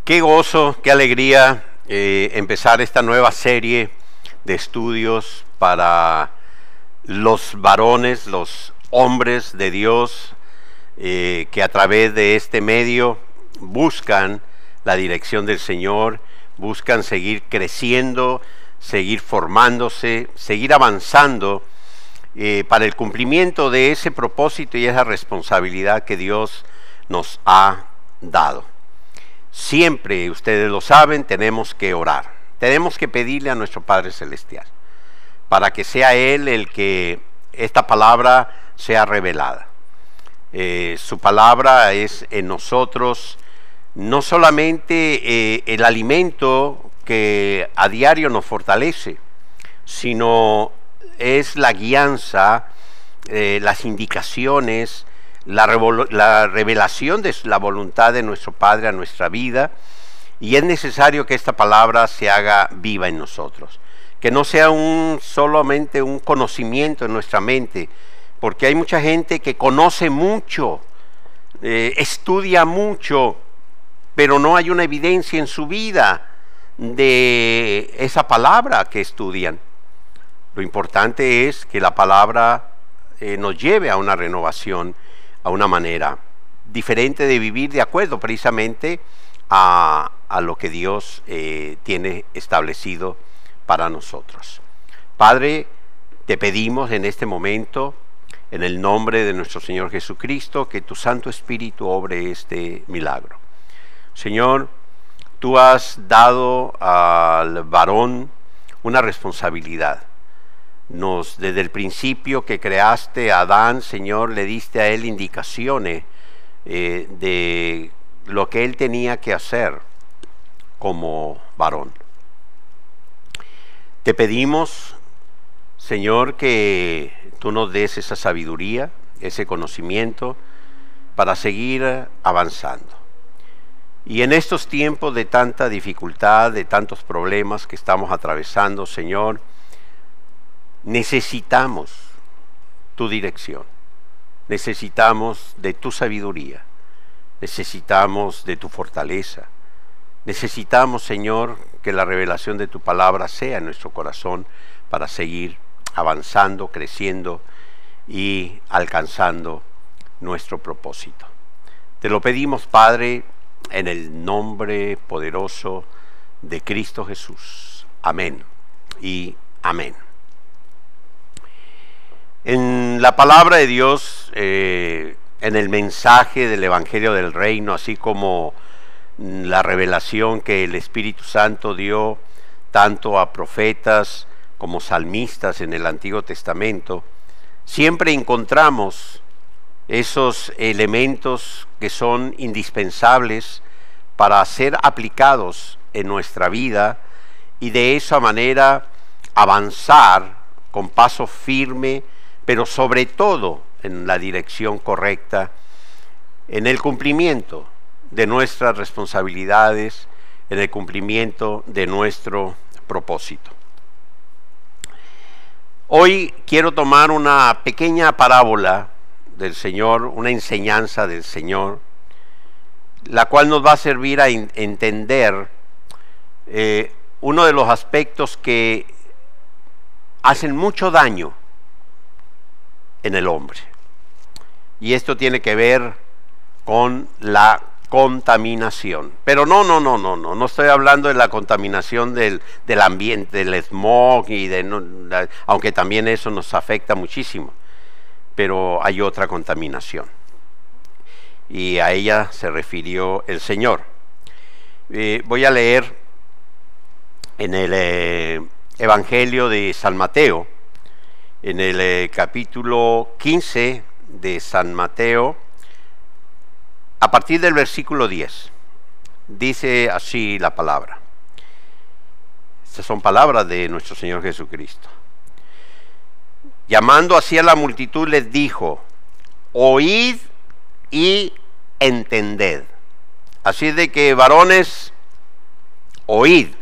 Qué gozo, qué alegría empezar esta nueva serie de estudios para los varones, los hombres de Dios, que a través de este medio buscan la dirección del Señor, buscan seguir creciendo, seguir formándose, seguir avanzando para el cumplimiento de ese propósito y esa responsabilidad que Dios nos ha dado. Siempre, ustedes lo saben, tenemos que orar, tenemos que pedirle a nuestro Padre Celestial, para que sea Él el que esta palabra sea revelada. Su palabra es en nosotros no solamente el alimento que a diario nos fortalece, sino es la guianza, las indicaciones, la revelación de la voluntad de nuestro Padre a nuestra vida, y es necesario que esta palabra se haga viva en nosotros, que no sea solamente un conocimiento en nuestra mente, porque hay mucha gente que conoce mucho, estudia mucho, pero no hay una evidencia en su vida de esa palabra que estudian. Lo importante es que la palabra nos lleve a una renovación, a una manera diferente de vivir, de acuerdo precisamente a lo que Dios tiene establecido para nosotros. Padre, te pedimos en este momento, en el nombre de nuestro Señor Jesucristo, que tu Santo Espíritu obre este milagro. Señor, tú has dado al varón una responsabilidad. Desde el principio que creaste a Adán, Señor, le diste a él indicaciones de lo que él tenía que hacer como varón. Te pedimos, Señor, que tú nos des esa sabiduría, ese conocimiento para seguir avanzando. Y en estos tiempos de tanta dificultad, de tantos problemas que estamos atravesando, Señor, necesitamos tu dirección, necesitamos de tu sabiduría, necesitamos de tu fortaleza, necesitamos, Señor, que la revelación de tu palabra sea en nuestro corazón para seguir avanzando, creciendo y alcanzando nuestro propósito. Te lo pedimos, Padre, en el nombre poderoso de Cristo Jesús. Amén y amén. En la palabra de Dios, en el mensaje del Evangelio del Reino, así como la revelación que el Espíritu Santo dio tanto a profetas como salmistas en el Antiguo Testamento, siempre encontramos esos elementos que son indispensables para ser aplicados en nuestra vida y de esa manera avanzar con paso firme, pero sobre todo en la dirección correcta, en el cumplimiento de nuestras responsabilidades, en el cumplimiento de nuestro propósito. Hoy quiero tomar una pequeña parábola del Señor, una enseñanza del Señor, la cual nos va a servir a entender uno de los aspectos que hacen mucho daño en el hombre. Y esto tiene que ver con la contaminación. Pero no estoy hablando de la contaminación del ambiente, del smog, aunque también eso nos afecta muchísimo. Pero hay otra contaminación. Y a ella se refirió el Señor. Voy a leer en el Evangelio de San Mateo, en el capítulo 15 de San Mateo, a partir del versículo 10. Dice así la palabra. Estas son palabras de nuestro Señor Jesucristo. Llamando así a la multitud les dijo: oíd y entended. Así de que, varones, oíd,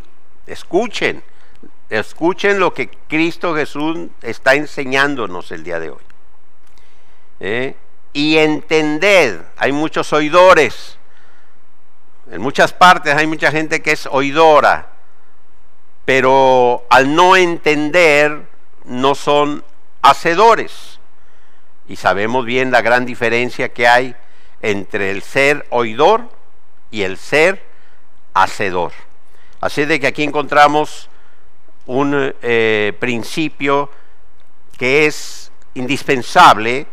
escuchen lo que Cristo Jesús está enseñándonos el día de hoy. Y entended, hay muchos oidores, En muchas partes hay mucha gente que es oidora, pero al no entender no son hacedores. Y sabemos bien la gran diferencia que hay entre el ser oidor y el ser hacedor. Así de que aquí encontramos un principio que es indispensable,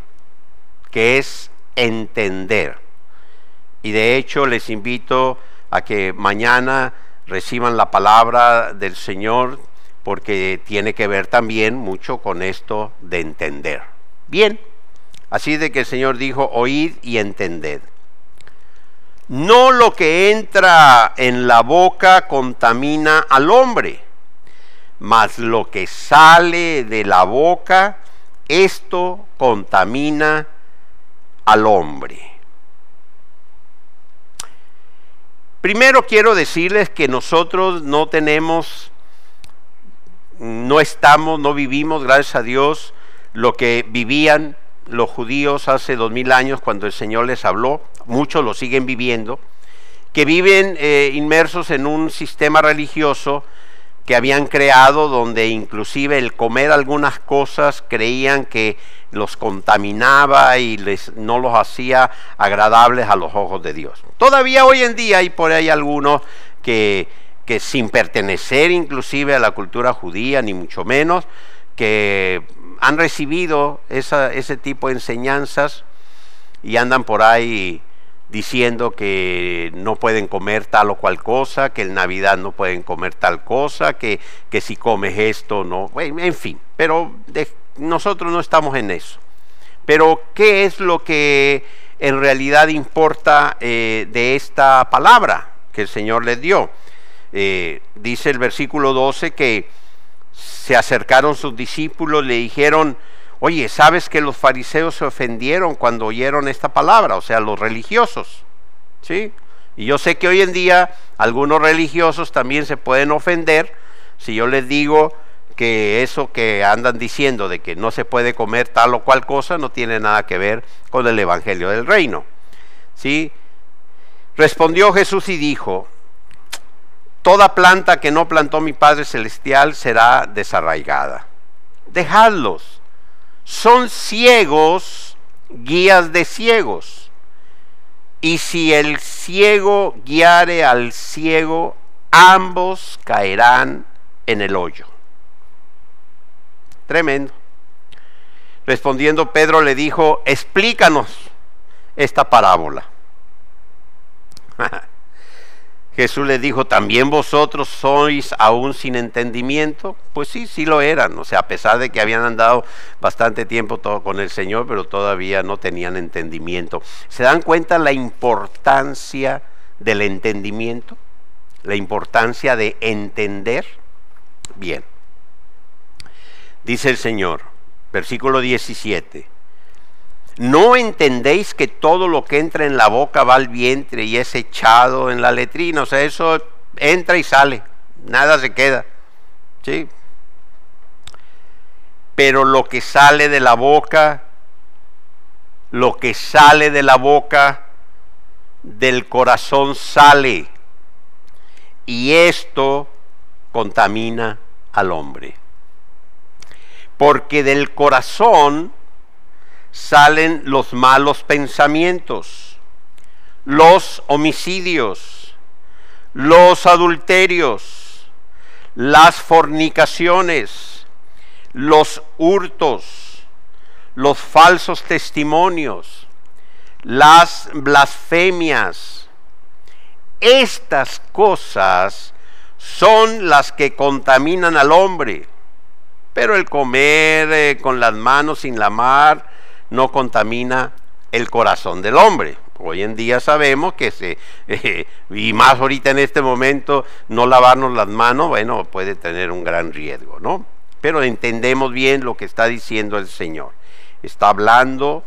que es entender. Y de hecho les invito a que mañana reciban la palabra del Señor, porque tiene que ver también mucho con esto de entender. Bien, así de que el Señor dijo, oíd y entended. No lo que entra en la boca contamina al hombre, mas lo que sale de la boca, esto contamina al hombre. Primero quiero decirles que nosotros no vivimos, gracias a Dios, lo que vivían los judíos hace 2000 años cuando el Señor les habló. Muchos lo siguen viviendo, que viven inmersos en un sistema religioso que habían creado, donde inclusive el comer algunas cosas creían que los contaminaba y no los hacía agradables a los ojos de Dios. Todavía hoy en día hay por ahí algunos que sin pertenecer inclusive a la cultura judía, ni mucho menos, que han recibido ese tipo de enseñanzas y andan por ahí diciendo que no pueden comer tal o cual cosa, que en Navidad no pueden comer tal cosa, que si comes esto no, en fin, pero nosotros no estamos en eso. Pero ¿qué es lo que en realidad importa de esta palabra que el Señor les dio? Dice el versículo 12 que se acercaron sus discípulos, le dijeron, oye, ¿sabes que los fariseos se ofendieron cuando oyeron esta palabra? O sea, los religiosos, ¿sí? Y yo sé que hoy en día algunos religiosos también se pueden ofender si yo les digo que eso que andan diciendo de que no se puede comer tal o cual cosa no tiene nada que ver con el evangelio del reino, ¿sí? Respondió Jesús y dijo, toda planta que no plantó mi Padre Celestial será desarraigada. Dejadlos. Son ciegos, guías de ciegos. Y si el ciego guiare al ciego, ambos caerán en el hoyo. Tremendo. Respondiendo Pedro le dijo, explícanos esta parábola. Jesús les dijo, ¿también vosotros sois aún sin entendimiento? Pues sí, sí lo eran, o sea, a pesar de que habían andado bastante tiempo con el Señor, pero todavía no tenían entendimiento. ¿Se dan cuenta la importancia del entendimiento? La importancia de entender. Bien. Dice el Señor, versículo 17. ¿No entendéis que todo lo que entra en la boca va al vientre y es echado en la letrina? O sea, eso entra y sale, nada se queda, ¿sí? Pero lo que sale de la boca, del corazón sale, y esto contamina al hombre. Porque del corazón salen los malos pensamientos, los homicidios, los adulterios, las fornicaciones, los hurtos, los falsos testimonios, las blasfemias. Estas cosas son las que contaminan al hombre, pero el comer con las manos sin lavar no contamina el corazón del hombre. Hoy en día sabemos que y más ahorita en este momento, no lavarnos las manos, bueno, puede tener un gran riesgo, ¿no? Pero entendemos bien lo que está diciendo el Señor. Está hablando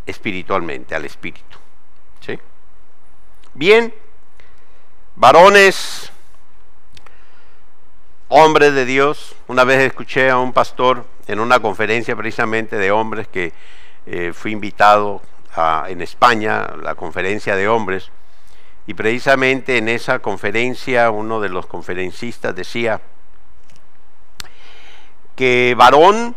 espiritualmente, al espíritu, ¿sí? Bien, varones, hombres de Dios. Una vez escuché a un pastor en una conferencia precisamente de hombres que fui invitado en España, la conferencia de hombres, y precisamente en esa conferencia uno de los conferencistas decía que varón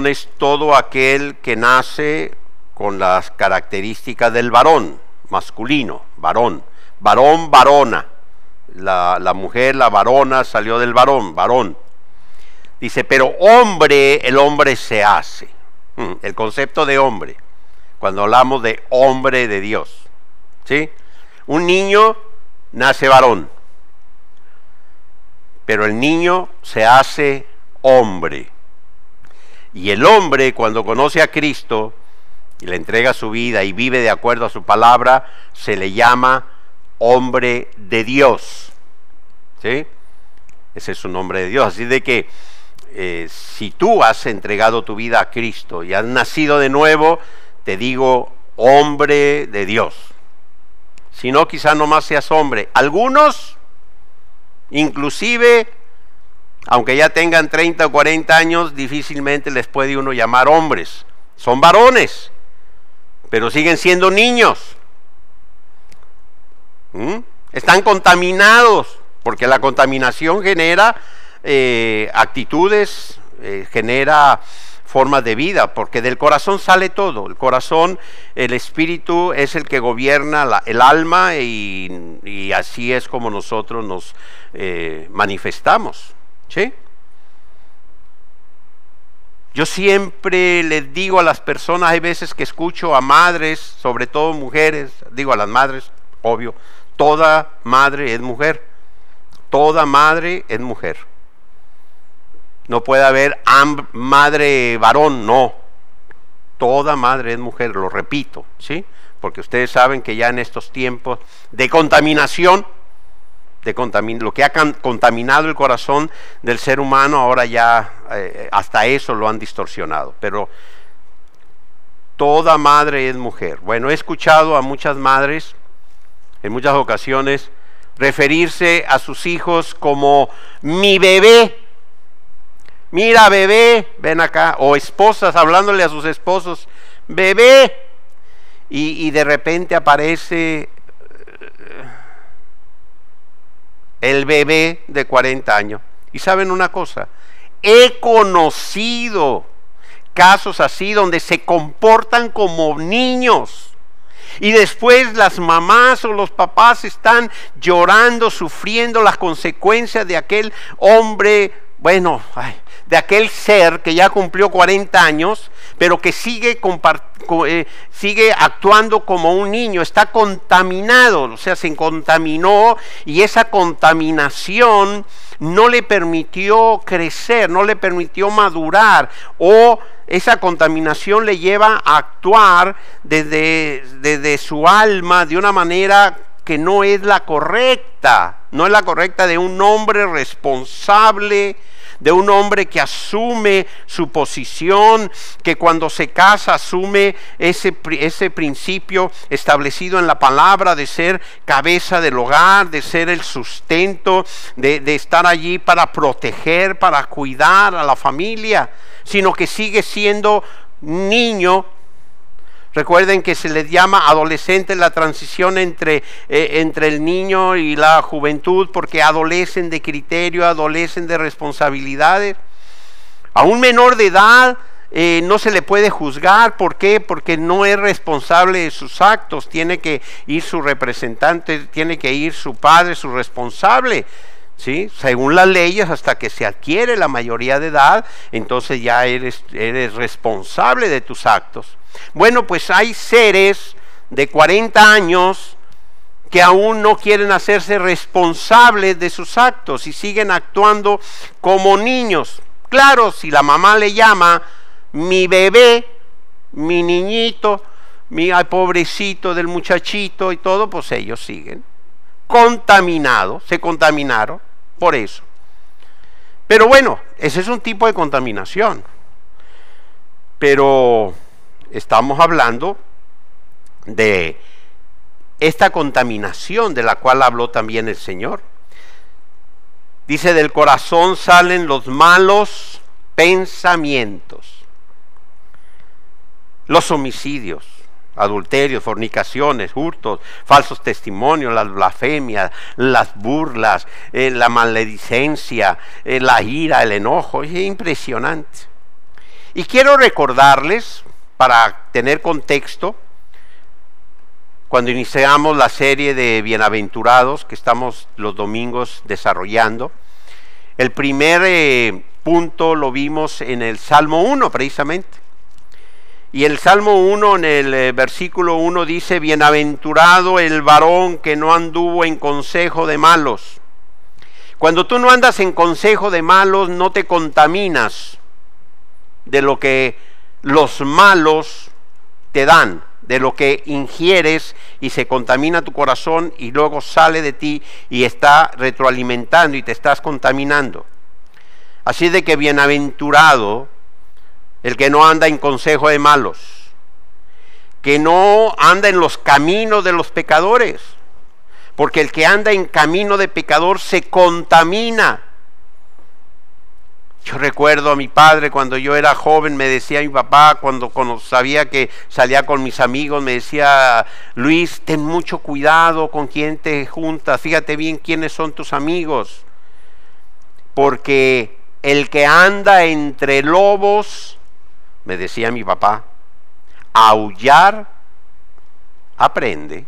es todo aquel que nace con las características del varón, masculino, varón, varona, la mujer, la varona salió del varón. Dice, pero el hombre se hace. El concepto de hombre, cuando hablamos de hombre de Dios, ¿sí? Un niño nace varón, pero el niño se hace hombre. Y el hombre, cuando conoce a Cristo y le entrega su vida y vive de acuerdo a su palabra, se le llama hombre de Dios, ¿sí? Ese es su nombre de Dios. Así de que si tú has entregado tu vida a Cristo y has nacido de nuevo, te digo hombre de Dios. Si no, quizás nomás seas hombre. Algunos, inclusive, aunque ya tengan 30 o 40 años, difícilmente les puede uno llamar hombres. Son varones, pero siguen siendo niños. Están contaminados, porque la contaminación genera actitudes, genera formas de vida, porque del corazón sale todo. El corazón, el espíritu es el que gobierna el alma, y así es como nosotros nos manifestamos, ¿sí? Yo siempre les digo a las personas, hay veces que escucho a madres, sobre todo mujeres, digo a las madres, obvio, toda madre es mujer, toda madre es mujer. No puede haber madre varón, no. Toda madre es mujer, lo repito, ¿sí? Porque ustedes saben que ya en estos tiempos de contaminación, lo que ha contaminado el corazón del ser humano, ahora ya hasta eso lo han distorsionado. Pero toda madre es mujer. Bueno, he escuchado a muchas madres, en muchas ocasiones, referirse a sus hijos como mi bebé. Mira, bebé, ven acá. O esposas hablándole a sus esposos, bebé. Y de repente aparece el bebé de 40 años. Y saben una cosa, he conocido casos así donde se comportan como niños. Y después las mamás o los papás están llorando, sufriendo las consecuencias de aquel hombre, de aquel ser que ya cumplió 40 años, pero que sigue actuando como un niño, está contaminado, o sea, se contaminó, y esa contaminación no le permitió crecer, no le permitió madurar, o esa contaminación le lleva a actuar desde su alma de una manera que no es la correcta, no es la correcta de un hombre responsable, de un hombre que asume su posición, que cuando se casa asume ese principio establecido en la palabra de ser cabeza del hogar, de ser el sustento, de estar allí para proteger, para cuidar a la familia, sino que sigue siendo niño. Recuerden que se les llama adolescente la transición entre el niño y la juventud, porque adolecen de criterio, adolecen de responsabilidades. A un menor de edad no se le puede juzgar. ¿Por qué? Porque no es responsable de sus actos. Tiene que ir su representante, tiene que ir su padre, su responsable, ¿sí? Según las leyes, hasta que se adquiere la mayoría de edad, entonces ya eres responsable de tus actos. Bueno, pues hay seres de 40 años que aún no quieren hacerse responsables de sus actos y siguen actuando como niños. Claro, si la mamá le llama mi bebé, mi niñito, ay, pobrecito del muchachito y todo, pues ellos siguen contaminados, se contaminaron por eso. Pero bueno, ese es un tipo de contaminación. Pero estamos hablando de esta contaminación de la cual habló también el Señor. Dice, del corazón salen los malos pensamientos. los homicidios, adulterios, fornicaciones, hurtos, falsos testimonios, las blasfemias, las burlas, la maledicencia, la ira, el enojo. Es impresionante. Y quiero recordarles, para tener contexto, cuando iniciamos la serie de bienaventurados que estamos los domingos desarrollando, el primer punto lo vimos en el Salmo 1 precisamente. Y el Salmo 1 en el versículo 1 dice: bienaventurado el varón que no anduvo en consejo de malos. Cuando tú no andas en consejo de malos, no te contaminas de lo que los malos te dan, de lo que ingieres y se contamina tu corazón y luego sale de ti y está retroalimentando y te estás contaminando. Así de que bienaventurado el que no anda en consejo de malos, que no anda en los caminos de los pecadores, porque el que anda en camino de pecador se contamina. Yo recuerdo a mi padre cuando yo era joven, me decía mi papá, cuando sabía que salía con mis amigos, me decía: Luis, ten mucho cuidado con quién te juntas, fíjate bien quiénes son tus amigos, porque el que anda entre lobos, me decía mi papá, a aullar aprende.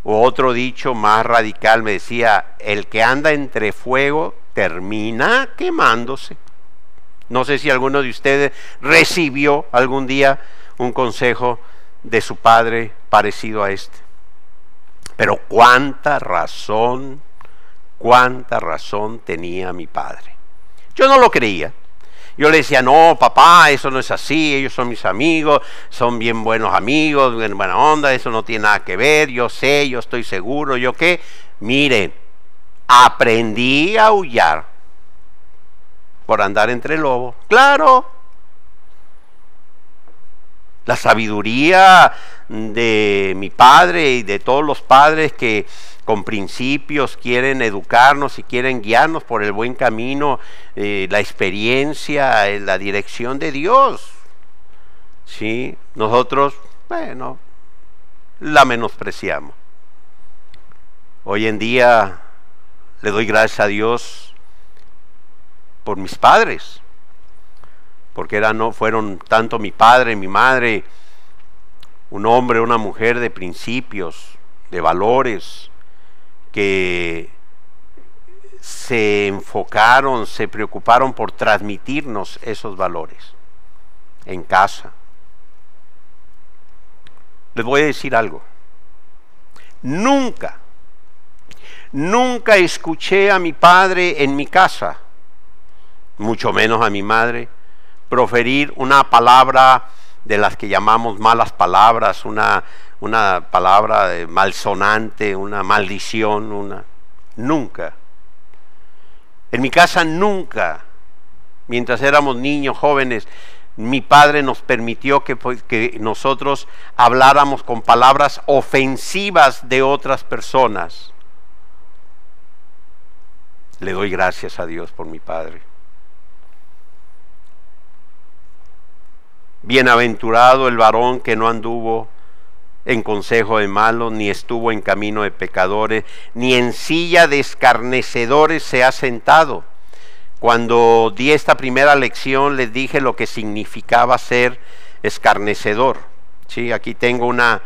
O otro dicho más radical me decía: el que anda entre fuego termina quemándose. No sé si alguno de ustedes recibió algún día un consejo de su padre parecido a este. Pero cuánta razón tenía mi padre. Yo no lo creía. Yo le decía: no, papá, eso no es así, ellos son mis amigos, son bien buenos amigos, bien buena onda, eso no tiene nada que ver, yo sé, yo estoy seguro, yo qué. Miren, aprendí a aullar por andar entre lobos. Claro, la sabiduría de mi padre y de todos los padres que con principios quieren educarnos y quieren guiarnos por el buen camino, la experiencia, la dirección de Dios. ¿Sí? Nosotros, bueno, la menospreciamos. Hoy en día le doy gracias a Dios por mis padres, porque fueron tanto mi padre, mi madre, un hombre, una mujer de principios, de valores, que se enfocaron, se preocuparon por transmitirnos esos valores en casa. Les voy a decir algo. Nunca escuché a mi padre en mi casa, mucho menos a mi madre, proferir una palabra de las que llamamos malas palabras, una palabra malsonante, una maldición, nunca. En mi casa nunca, mientras éramos niños, jóvenes, mi padre nos permitió que nosotros habláramos con palabras ofensivas de otras personas. Le doy gracias a Dios por mi padre. Bienaventurado el varón que no anduvo en consejo de malos, ni estuvo en camino de pecadores, ni en silla de escarnecedores se ha sentado. Cuando di esta primera lección les dije lo que significaba ser escarnecedor. Sí, aquí tengo una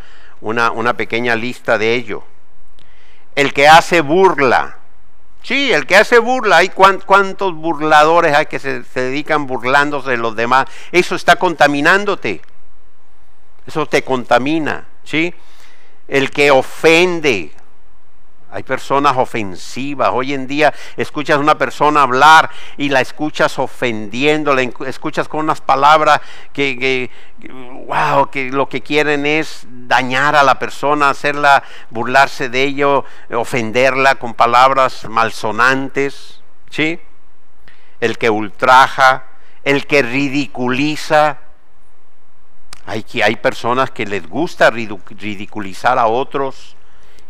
pequeña lista de ello. El que hace burla. Sí, el que hace burla. Hay cuántos burladores hay que se dedican burlándose de los demás. Eso está contaminándote. Eso te contamina, ¿sí? El que ofende. Hay personas ofensivas. Hoy en día escuchas a una persona hablar y la escuchas ofendiendo, la escuchas con unas palabras que lo que quieren es dañar a la persona, hacerla burlarse de ello, ofenderla con palabras malsonantes, ¿sí? El que ultraja, el que ridiculiza. Hay personas que les gusta ridiculizar a otros,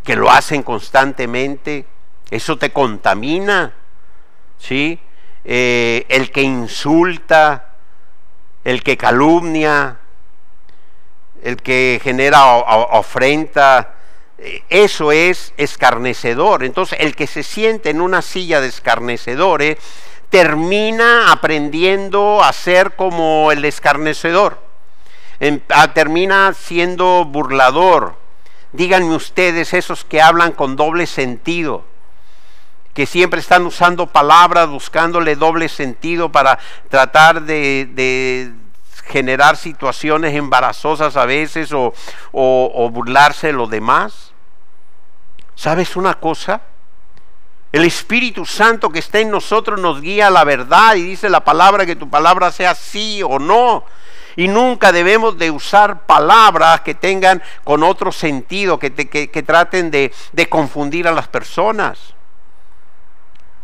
que lo hacen constantemente. Eso te contamina, ¿sí? El que insulta, el que calumnia, el que genera ofrenda, eso es escarnecedor. Entonces el que se siente en una silla de escarnecedores termina aprendiendo a ser como el escarnecedor, termina siendo burlador. Díganme ustedes, esos que hablan con doble sentido, que siempre están usando palabras, buscándole doble sentido para tratar de generar situaciones embarazosas a veces o burlarse de los demás. ¿Sabes una cosa? El Espíritu Santo que está en nosotros nos guía a la verdad y dice la palabra que tu palabra sea sí o no. Y nunca debemos de usar palabras que tengan con otro sentido, que traten de confundir a las personas.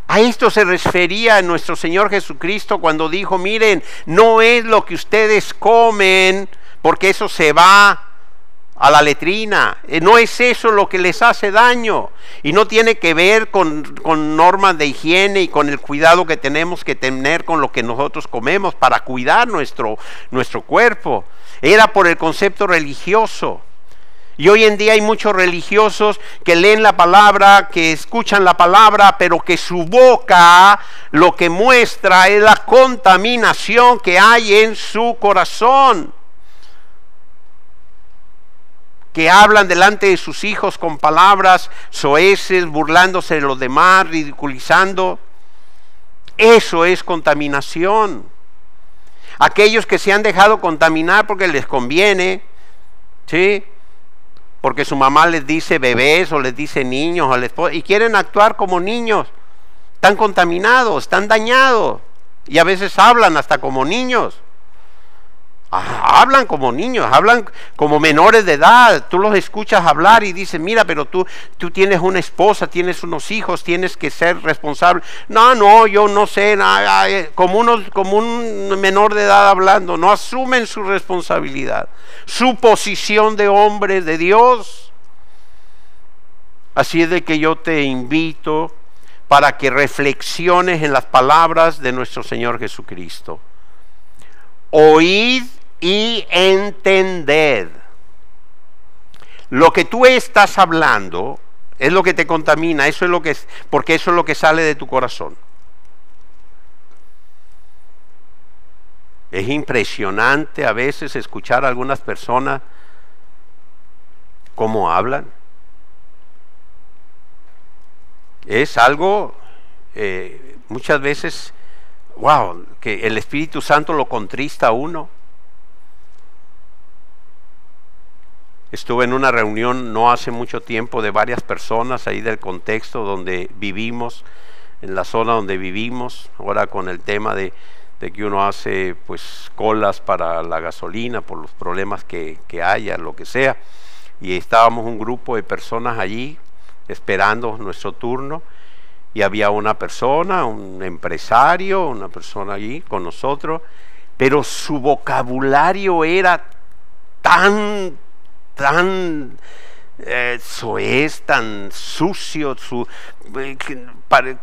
A esto se refería nuestro Señor Jesucristo cuando dijo, miren, no es lo que ustedes comen, porque eso se va a la letrina, no es eso lo que les hace daño, y no tiene que ver con normas de higiene y con el cuidado que tenemos que tener con lo que nosotros comemos para cuidar nuestro cuerpo. Era por el concepto religioso. Y hoy en día hay muchos religiosos que leen la palabra, que escuchan la palabra, pero que su boca lo que muestra es la contaminación que hay en su corazón. Que hablan delante de sus hijos con palabras soeces, burlándose de los demás, ridiculizando. Eso es contaminación. Aquellos que se han dejado contaminar porque les conviene, ¿sí?, porque su mamá les dice bebés o les dice niños y quieren actuar como niños, están contaminados, están dañados y a veces hablan hasta como niños. Hablan como niños, hablan como menores de edad. Tú los escuchas hablar y dices, mira, pero tú tienes una esposa, tienes unos hijos, tienes que ser responsable. No, yo no sé, como un menor de edad hablando. No asumen su responsabilidad, su posición de hombre de Dios. Así es de que yo te invito para que reflexiones en las palabras de nuestro Señor Jesucristo. Oíd y entended. Lo que tú estás hablando es lo que te contamina, eso es lo que es, porque eso es lo que sale de tu corazón. Es impresionante a veces escuchar a algunas personas cómo hablan. Es algo muchas veces, wow, que el Espíritu Santo lo contrista a uno. Estuve en una reunión no hace mucho tiempo de varias personas ahí del contexto donde vivimos, en la zona donde vivimos, ahora con el tema de que uno hace pues colas para la gasolina por los problemas que haya, lo que sea, y estábamos un grupo de personas allí esperando nuestro turno, y había una persona, un empresario, una persona allí con nosotros, pero su vocabulario era tan soez, tan sucio,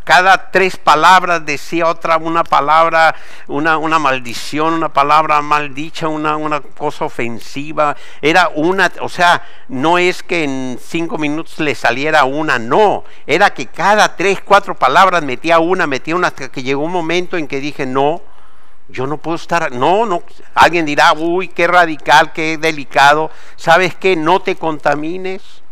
cada 3 palabras decía una palabra, una maldición, una palabra maldicha, una cosa ofensiva. O sea, no es que en 5 minutos le saliera una, no, era que cada 3, 4 palabras metía una, hasta que llegó un momento en que dije, no, yo no puedo estar, no, alguien dirá, uy, qué radical, qué delicado. ¿Sabes qué? No te contamines.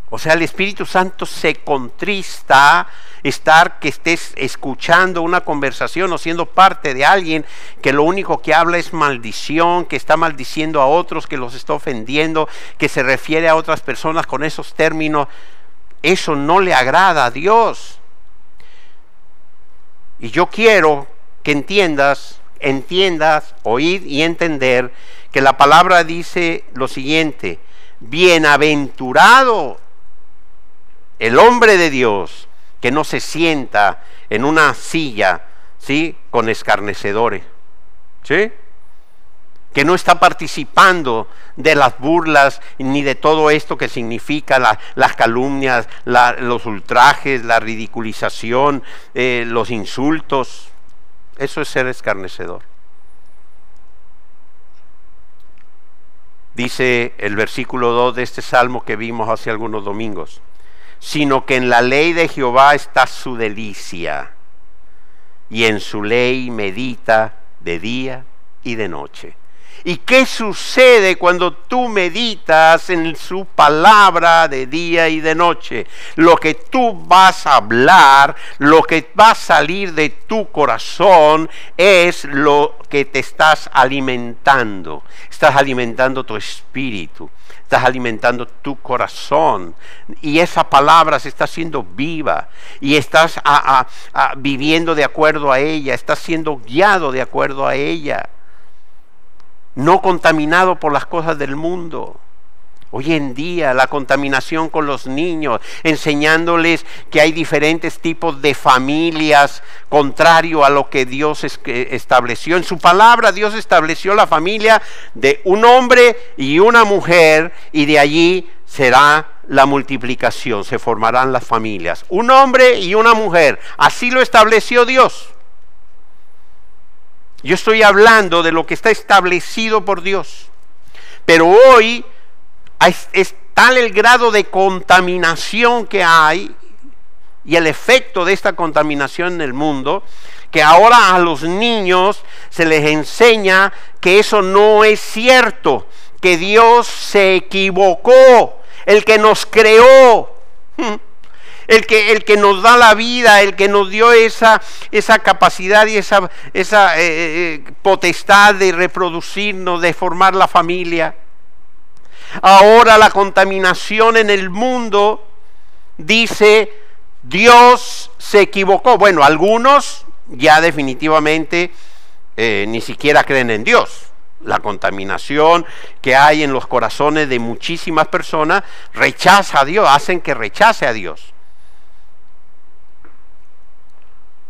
O sea, el Espíritu Santo se contrista que estés escuchando una conversación o siendo parte de alguien que lo único que habla es maldición, que está maldiciendo a otros, que los está ofendiendo, que se refiere a otras personas con esos términos. Eso no le agrada a Dios. Y yo quiero que entiendas, oír y entender que la palabra dice lo siguiente: bienaventurado el hombre de Dios que no se sienta en una silla, ¿sí?, con escarnecedores, ¿sí?, que no está participando de las burlas ni de todo esto que significa las calumnias, los ultrajes, la ridiculización, los insultos. Eso es ser escarnecedor. Dice el versículo 2 de este salmo que vimos hace algunos domingos: sino que en la ley de Jehová está su delicia, y en su ley medita de día y de noche. ¿Y qué sucede cuando tú meditas en su palabra de día y de noche? Lo que tú vas a hablar, lo que va a salir de tu corazón es lo que te estás alimentando. Estás alimentando tu espíritu, estás alimentando tu corazón, y esa palabra se está haciendo viva, y estás viviendo de acuerdo a ella, estás siendo guiado de acuerdo a ella, no contaminado por las cosas del mundo. Hoy en día la contaminación con los niños, enseñándoles que hay diferentes tipos de familias, contrario a lo que Dios estableció. En su palabra Dios estableció la familia de un hombre y una mujer, y de allí será la multiplicación, se formarán las familias. Un hombre y una mujer, así lo estableció Dios. Yo estoy hablando de lo que está establecido por Dios. Pero hoy es tal el grado de contaminación que hay y el efecto de esta contaminación en el mundo, que ahora a los niños se les enseña que eso no es cierto, que Dios se equivocó, el que nos creó, el que nos da la vida, el que nos dio esa capacidad y esa potestad de reproducirnos, de formar la familia. Ahora la contaminación en el mundo dice: Dios se equivocó. Bueno, algunos ya definitivamente ni siquiera creen en Dios. La contaminación que hay en los corazones de muchísimas personas rechaza a Dios, hacen que rechace a Dios.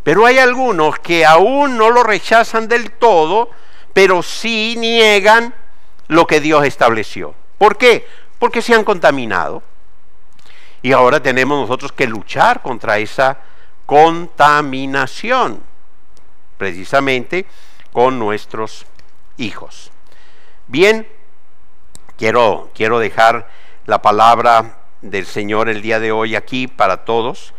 Pero hay algunos que aún no lo rechazan del todo, pero sí niegan lo que Dios estableció. ¿Por qué? Porque se han contaminado. Y ahora tenemos nosotros que luchar contra esa contaminación, precisamente con nuestros hijos. Bien, quiero dejar la palabra del Señor el día de hoy aquí para todos,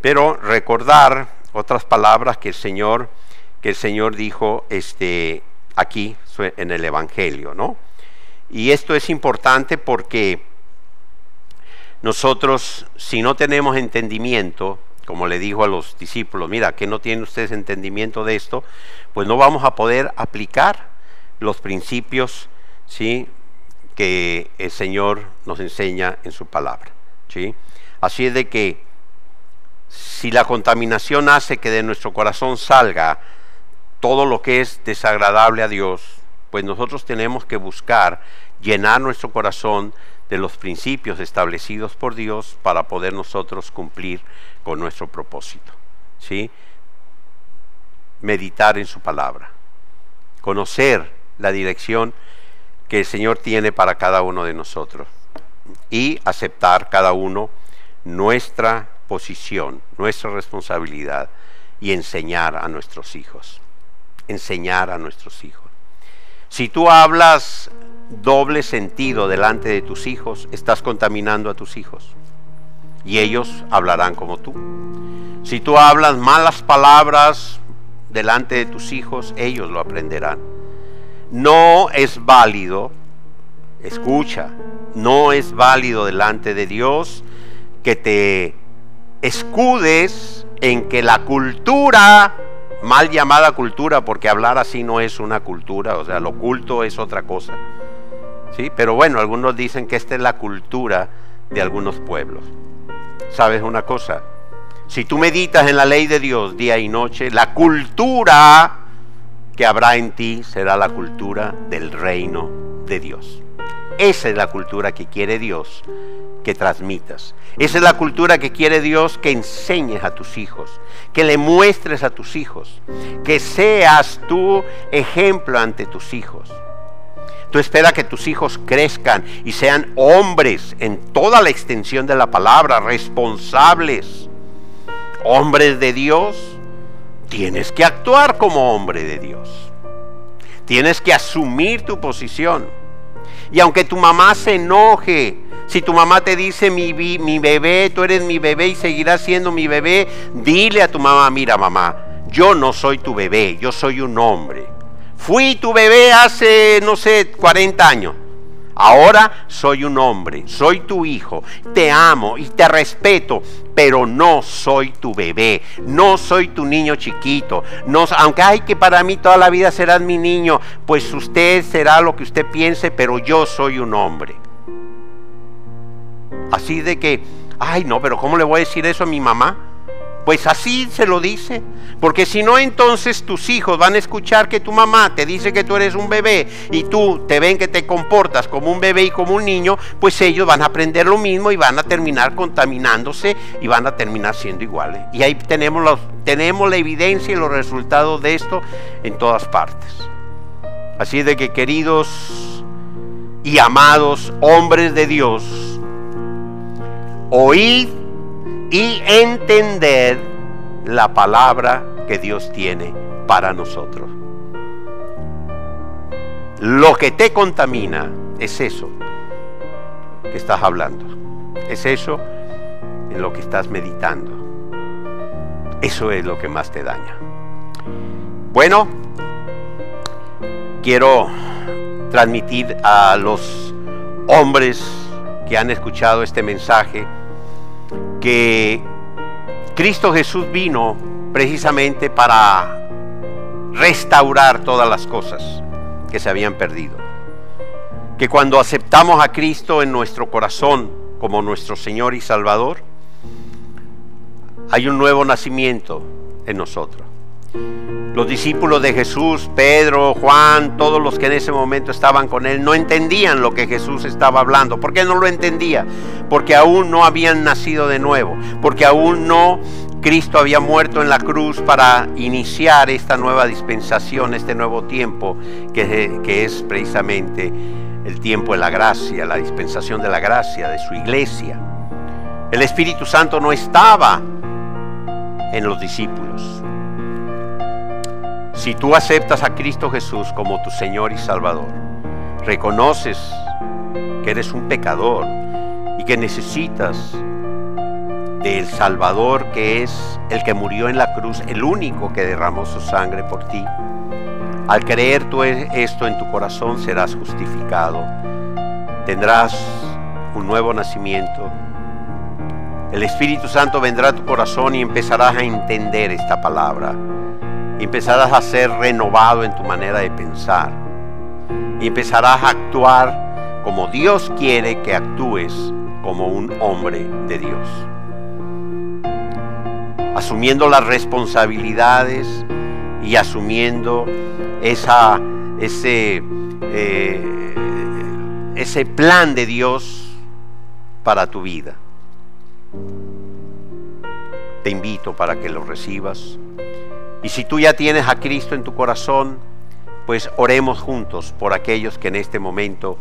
pero recordar otras palabras que el Señor dijo aquí en el Evangelio, ¿no? Y esto es importante porque nosotros, si no tenemos entendimiento, como le dijo a los discípulos: mira, que no tienen ustedes entendimiento de esto, pues no vamos a poder aplicar los principios, ¿sí?, que el Señor nos enseña en su palabra, ¿sí? Así es de que si la contaminación hace que de nuestro corazón salga todo lo que es desagradable a Dios, pues nosotros tenemos que buscar llenar nuestro corazón de los principios establecidos por Dios para poder nosotros cumplir con nuestro propósito, ¿sí? Meditar en su palabra, conocer la dirección que el Señor tiene para cada uno de nosotros y aceptar cada uno nuestra posición, nuestra responsabilidad, y enseñar a nuestros hijos. Enseñar a nuestros hijos. Si tú hablas doble sentido delante de tus hijos, estás contaminando a tus hijos, y ellos hablarán como tú. Si tú hablas malas palabras delante de tus hijos, ellos lo aprenderán. No es válido, escucha, no es válido delante de Dios que te escudes en que la cultura, mal llamada cultura, porque hablar así no es una cultura, o sea, lo culto es otra cosa, ¿sí? Pero bueno, algunos dicen que esta es la cultura de algunos pueblos. ¿Sabes una cosa? Si tú meditas en la ley de Dios día y noche, la cultura que habrá en ti será la cultura del reino de Dios. Esa es la cultura que quiere Dios que transmitas. Esa es la cultura que quiere Dios que enseñes a tus hijos, que le muestres a tus hijos, que seas tú ejemplo ante tus hijos. Tú esperas que tus hijos crezcan y sean hombres en toda la extensión de la palabra, responsables, hombres de Dios. Tienes que actuar como hombre de Dios. Tienes que asumir tu posición. Y aunque tu mamá se enoje, si tu mamá te dice mi bebé, tú eres mi bebé y seguirás siendo mi bebé, dile a tu mamá, mira mamá, yo no soy tu bebé, yo soy un hombre. Fui tu bebé hace, no sé, 40 años. Ahora soy un hombre, soy tu hijo, te amo y te respeto, pero no soy tu bebé, no soy tu niño chiquito. No, aunque ay, que para mí toda la vida serás mi niño, pues usted será lo que usted piense, pero yo soy un hombre. Así de que, ay no, pero ¿cómo le voy a decir eso a mi mamá? Pues así se lo dice, porque si no, entonces tus hijos van a escuchar que tu mamá te dice que tú eres un bebé y tú te ven que te comportas como un bebé y como un niño, pues ellos van a aprender lo mismo y van a terminar contaminándose y van a terminar siendo iguales. Y ahí tenemos la evidencia y los resultados de esto en todas partes. Así de que, queridos y amados hombres de Dios, oíd y entender la palabra que Dios tiene para nosotros. Lo que te contamina es eso que estás hablando, es eso en lo que estás meditando, eso es lo que más te daña. Bueno, quiero transmitir a los hombres que han escuchado este mensaje que Cristo Jesús vino precisamente para restaurar todas las cosas que se habían perdido. Que cuando aceptamos a Cristo en nuestro corazón como nuestro Señor y Salvador, hay un nuevo nacimiento en nosotros. Los discípulos de Jesús, Pedro, Juan, todos los que en ese momento estaban con él, no entendían lo que Jesús estaba hablando. ¿Por qué no lo entendía? Porque aún no habían nacido de nuevo, porque aún no Cristo había muerto en la cruz para iniciar esta nueva dispensación, este nuevo tiempo que es precisamente el tiempo de la gracia, la dispensación de la gracia de su iglesia. El Espíritu Santo no estaba en los discípulos. Si tú aceptas a Cristo Jesús como tu Señor y Salvador, reconoces que eres un pecador y que necesitas del Salvador, que es el que murió en la cruz, el único que derramó su sangre por ti. Al creer tú esto en tu corazón, serás justificado, tendrás un nuevo nacimiento. El Espíritu Santo vendrá a tu corazón y empezarás a entender esta palabra. Y empezarás a ser renovado en tu manera de pensar. Y empezarás a actuar como Dios quiere que actúes, como un hombre de Dios. Asumiendo las responsabilidades y asumiendo ese plan de Dios para tu vida. Te invito para que lo recibas. Y si tú ya tienes a Cristo en tu corazón, pues oremos juntos por aquellos que en este momento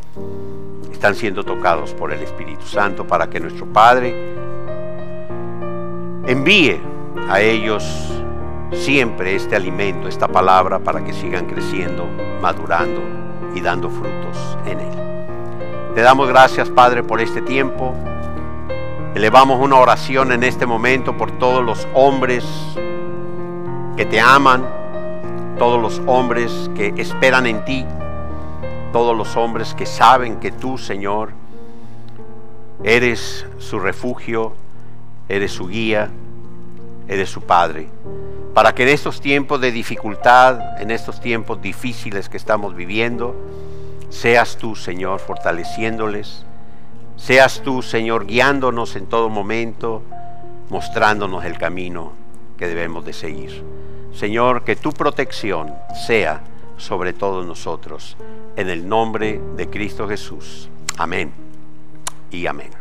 están siendo tocados por el Espíritu Santo, para que nuestro Padre envíe a ellos siempre este alimento, esta palabra, para que sigan creciendo, madurando y dando frutos en Él. Te damos gracias, Padre, por este tiempo. Elevamos una oración en este momento por todos los hombres que te aman, todos los hombres que esperan en ti, todos los hombres que saben que tú, Señor, eres su refugio, eres su guía, eres su Padre, para que en estos tiempos de dificultad, en estos tiempos difíciles que estamos viviendo, seas tú, Señor, fortaleciéndoles, seas tú, Señor, guiándonos en todo momento, mostrándonos el camino que debemos de seguir. Señor, que tu protección sea sobre todos nosotros, en el nombre de Cristo Jesús. Amén y amén.